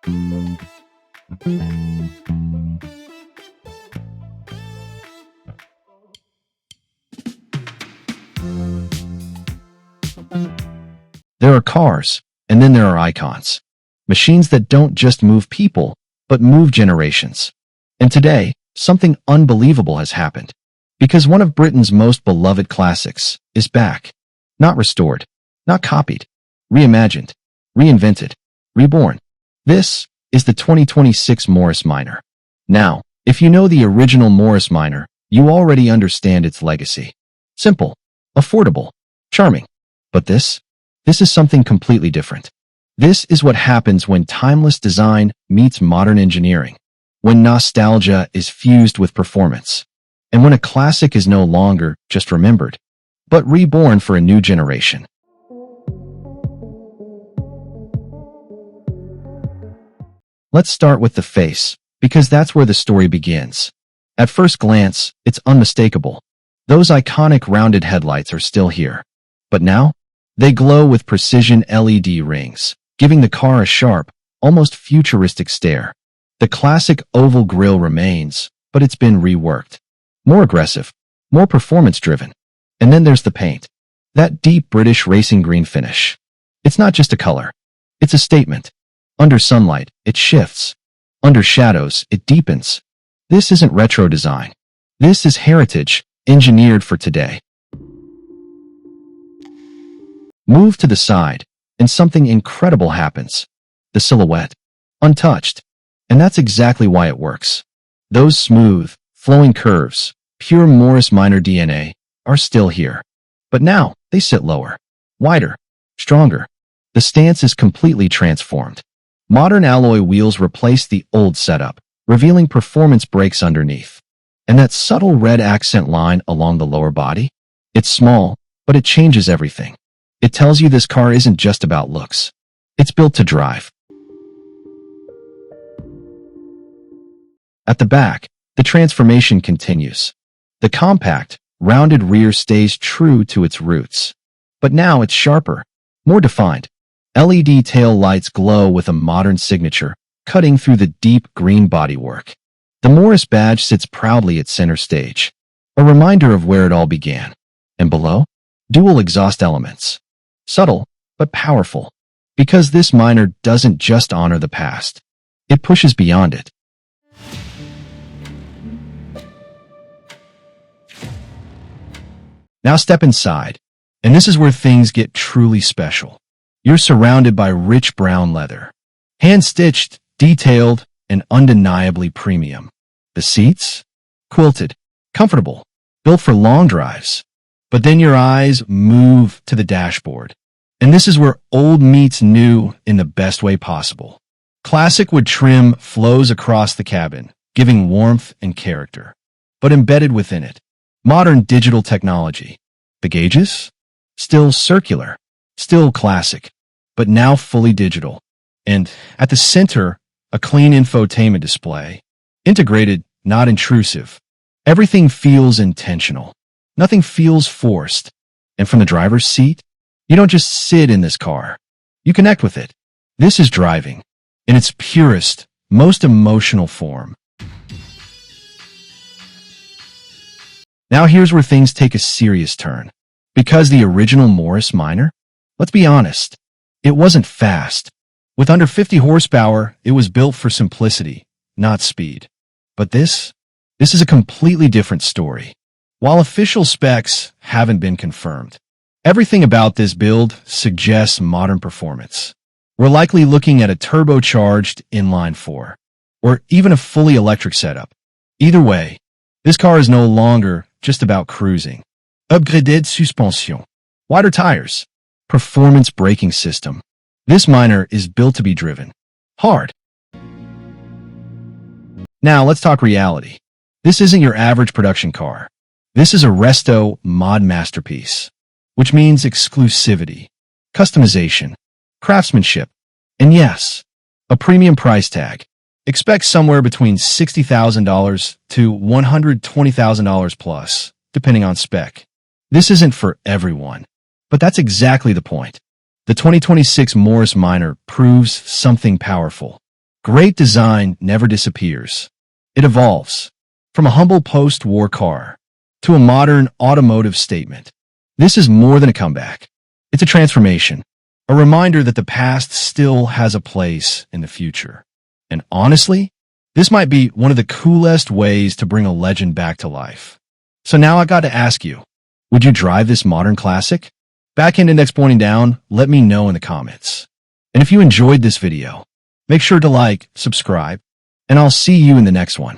There are cars, and then there are icons. Machines that don't just move people, but move generations. And today, something unbelievable has happened. Because one of Britain's most beloved classics is back. Not restored, not copied, reimagined, reinvented, reborn. This is the 2026 Morris Minor. Now, if you know the original Morris Minor, you already understand its legacy. Simple, affordable, charming. But this is something completely different. This is what happens when timeless design meets modern engineering, when nostalgia is fused with performance, and when a classic is no longer just remembered, but reborn for a new generation. Let's start with the face, because that's where the story begins. At first glance, it's unmistakable. Those iconic rounded headlights are still here. But now, they glow with precision LED rings, giving the car a sharp, almost futuristic stare. The classic oval grille remains, but it's been reworked. More aggressive, more performance-driven. And then there's the paint. That deep British racing green finish. It's not just a color. It's a statement. Under sunlight, it shifts. Under shadows, it deepens. This isn't retro design. This is heritage, engineered for today. Move to the side, and something incredible happens. The silhouette. Untouched. And that's exactly why it works. Those smooth, flowing curves, pure Morris Minor DNA, are still here. But now, they sit lower. Wider. Stronger. The stance is completely transformed. Modern alloy wheels replace the old setup, revealing performance brakes underneath. And that subtle red accent line along the lower body? It's small, but it changes everything. It tells you this car isn't just about looks. It's built to drive. At the back, the transformation continues. The compact, rounded rear stays true to its roots. But now it's sharper, more defined. LED tail lights glow with a modern signature, cutting through the deep green bodywork. The Morris badge sits proudly at center stage, a reminder of where it all began. And below, dual exhaust elements. Subtle, but powerful. Because this Minor doesn't just honor the past. It pushes beyond it. Now step inside, and this is where things get truly special. You're surrounded by rich brown leather. Hand-stitched, detailed, and undeniably premium. The seats? Quilted, comfortable, built for long drives. But then your eyes move to the dashboard. And this is where old meets new in the best way possible. Classic wood trim flows across the cabin, giving warmth and character. But embedded within it, modern digital technology. The gauges? Still circular, still classic, but now fully digital. And at the center, a clean infotainment display. Integrated, not intrusive. Everything feels intentional. Nothing feels forced. And from the driver's seat, you don't just sit in this car. You connect with it. This is driving, in its purest, most emotional form. Now here's where things take a serious turn. Because the original Morris Minor, let's be honest, it wasn't fast. With under 50 horsepower, it was built for simplicity, not speed. But this is a completely different story. While official specs haven't been confirmed, everything about this build suggests modern performance. We're likely looking at a turbocharged inline-4, or even a fully electric setup. Either way, this car is no longer just about cruising. Upgraded suspension, wider tires, performance braking system. This Minor is built to be driven hard. Now let's talk reality. This isn't your average production car. This is a resto mod masterpiece, which means exclusivity, customization, craftsmanship, and yes, a premium price tag. Expect somewhere between $60,000 to $120,000 plus, depending on spec. This isn't for everyone, but that's exactly the point. The 2026 Morris Minor proves something powerful. Great design never disappears. It evolves from a humble post-war car to a modern automotive statement. This is more than a comeback. It's a transformation, a reminder that the past still has a place in the future. And honestly, this might be one of the coolest ways to bring a legend back to life. So now I got to ask you, would you drive this modern classic? Back-end index pointing down, let me know in the comments. And if you enjoyed this video, make sure to like, subscribe, and I'll see you in the next one.